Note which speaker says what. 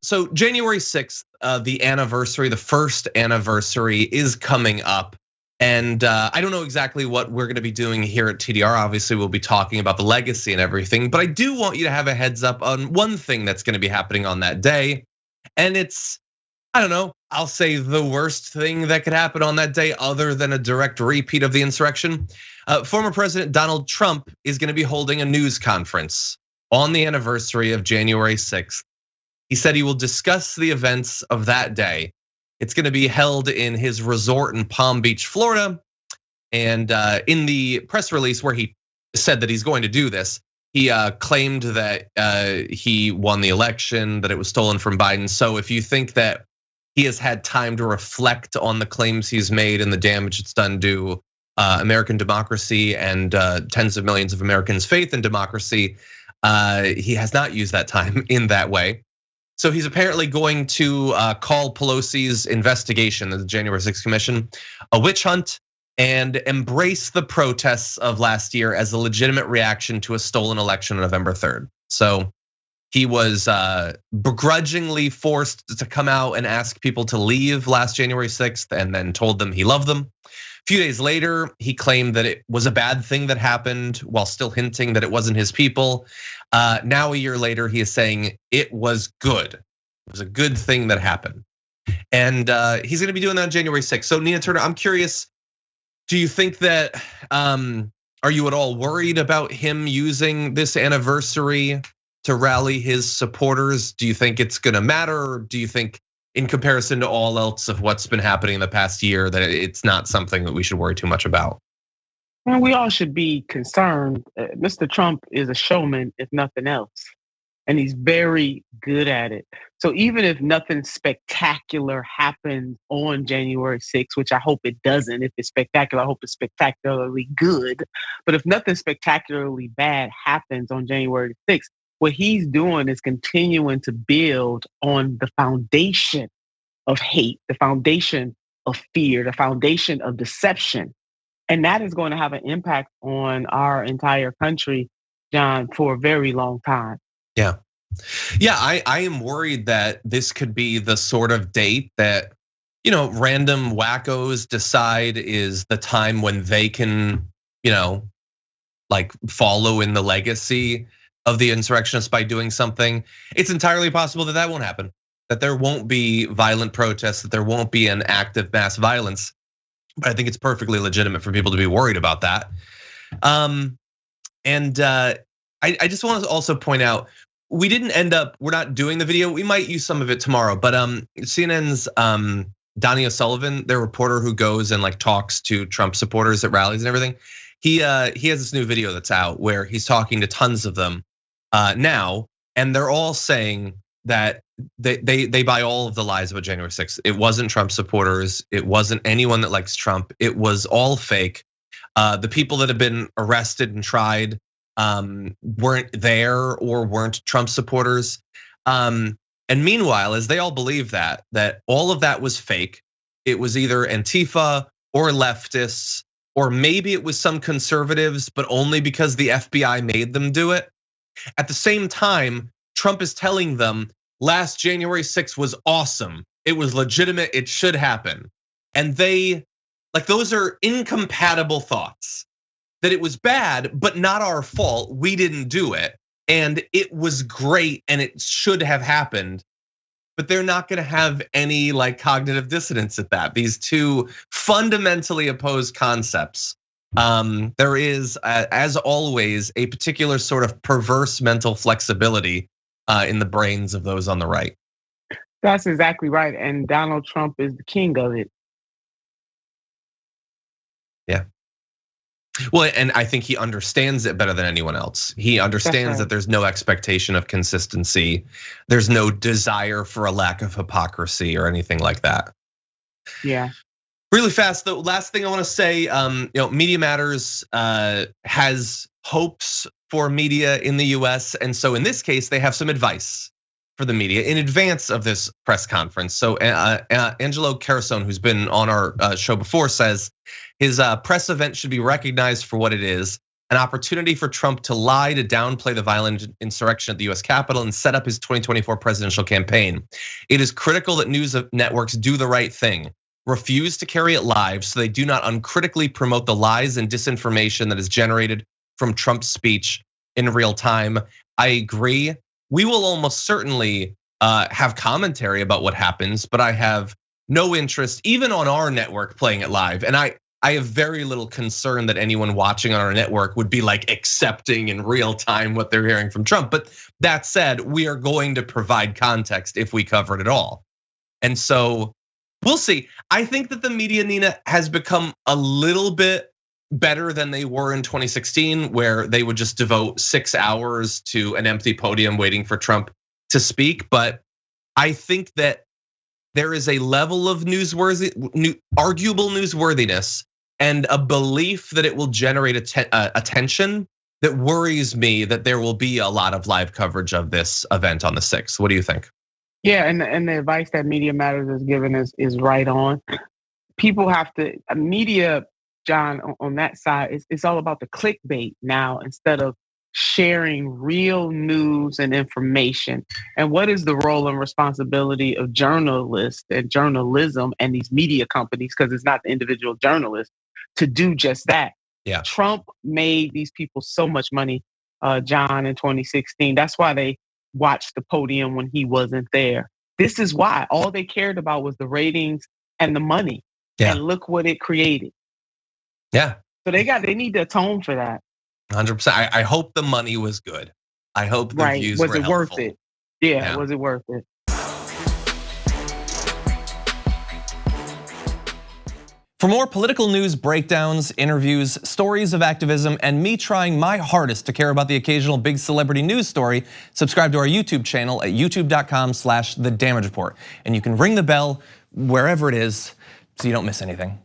Speaker 1: So January 6th, the anniversary, the first anniversary is coming up. And I don't know exactly what we're gonna be doing here at TDR. Obviously, we'll be talking about the legacy and everything, but I do want you to have a heads up on one thing that's gonna be happening on that day. And it's, I don't know, I'll say the worst thing that could happen on that day other than a direct repeat of the insurrection. Former President Donald Trump is gonna be holding a news conference on the anniversary of January 6th. He said he will discuss the events of that day. It's gonna be held in his resort in Palm Beach, Florida. And in the press release where he said that he's going to do this, he claimed that he won the election, that it was stolen from Biden. So if you think that he has had time to reflect on the claims he's made and the damage it's done to American democracy and tens of millions of Americans' faith in democracy, he has not used that time in that way. So he's apparently going to call Pelosi's investigation, the January 6th Commission, a witch hunt and embrace the protests of last year as a legitimate reaction to a stolen election on November 3rd. So he was begrudgingly forced to come out and ask people to leave last January 6th and then told them he loved them. A few days later, he claimed that it was a bad thing that happened while still hinting that it wasn't his people. Now a year later, he is saying it was good. It was a good thing that happened. And he's gonna be doing that on January 6th. So Nina Turner, I'm curious, do you think that, are you at all worried about him using this anniversary to rally his supporters? Do you think it's gonna matter? Or do you think in comparison to all else of what's been happening in the past year that it's not something that we should worry too much about?
Speaker 2: Well, we all should be concerned. Mr. Trump is a showman, if nothing else, and he's very good at it. So even if nothing spectacular happens on January 6th, which I hope it doesn't, if it's spectacular, I hope it's spectacularly good. But if nothing spectacularly bad happens on January 6th, what he's doing is continuing to build on the foundation of hate, the foundation of fear, the foundation of deception. And that is going to have an impact on our entire country, John, for a very long time.
Speaker 1: Yeah. I am worried that this could be the sort of date that, random wackos decide is the time when they can, like follow in the legacy of the insurrectionists by doing something. It's entirely possible that that won't happen, that there won't be violent protests, that there won't be an act of mass violence. But I think it's perfectly legitimate for people to be worried about that. I just want to also point out, we're not doing the video. We might use some of it tomorrow, but CNN's Donnie O'Sullivan, their reporter who goes and like talks to Trump supporters at rallies and everything. He has this new video that's out where he's talking to tons of them now, and they're all saying that they buy all of the lies about January 6th. It wasn't Trump supporters. It wasn't anyone that likes Trump. It was all fake. The people that have been arrested and tried weren't there or weren't Trump supporters. And meanwhile, as they all believe that all of that was fake, it was either Antifa or leftists, or maybe it was some conservatives, but only because the FBI made them do it. At the same time, Trump is telling them last January 6th was awesome. It was legitimate, it should happen. And those are incompatible thoughts. That it was bad, but not our fault, we didn't do it. And it was great and it should have happened. But they're not gonna have any like cognitive dissonance at that. These two fundamentally opposed concepts. There is, as always, a particular sort of perverse mental flexibility in the brains of those on the right.
Speaker 2: That's exactly right. And Donald Trump is the king of it.
Speaker 1: Yeah. Well, and I think he understands it better than anyone else. He understands that there's no expectation of consistency. There's no desire for a lack of hypocrisy or anything like that.
Speaker 2: Yeah.
Speaker 1: Really fast, the last thing I want to say, Media Matters has hopes for media in the US. And so in this case, they have some advice for the media in advance of this press conference. So Angelo Carasone, who's been on our show before, says his press event should be recognized for what it is, an opportunity for Trump to lie, to downplay the violent insurrection at the US Capitol and set up his 2024 presidential campaign. It is critical that news networks do the right thing, refuse to carry it live so they do not uncritically promote the lies and disinformation that is generated from Trump's speech in real time. I agree. We will almost certainly have commentary about what happens, but I have no interest, even on our network, playing it live. And I have very little concern that anyone watching on our network would be like accepting in real time what they're hearing from Trump. But that said, we are going to provide context if we cover it at all. And so we'll see. I think that the media, Nina, has become a little bit better than they were in 2016, where they would just devote 6 hours to an empty podium waiting for Trump to speak. But I think that there is a level of arguable newsworthiness and a belief that it will generate attention that worries me that there will be a lot of live coverage of this event on the 6th. What do you think?
Speaker 2: Yeah, and the advice that Media Matters has given is right on. People have to, media, John, on that side, it's all about the clickbait now instead of sharing real news and information. And what is the role and responsibility of journalists and journalism and these media companies, because it's not the individual journalist, to do just that?
Speaker 1: Yeah.
Speaker 2: Trump made these people so much money, John, in 2016. That's why they watched the podium when he wasn't there. This is why all they cared about was the ratings and the money.
Speaker 1: Yeah.
Speaker 2: And look what it created.
Speaker 1: Yeah.
Speaker 2: So they need to atone for that.
Speaker 1: 100%. I hope the money was good. I hope the views were helpful.
Speaker 2: Was it worth it? Yeah, was it worth it?
Speaker 3: For more political news breakdowns, interviews, stories of activism, and me trying my hardest to care about the occasional big celebrity news story, subscribe to our YouTube channel at youtube.com/The Damage Report. And you can ring the bell wherever it is so you don't miss anything.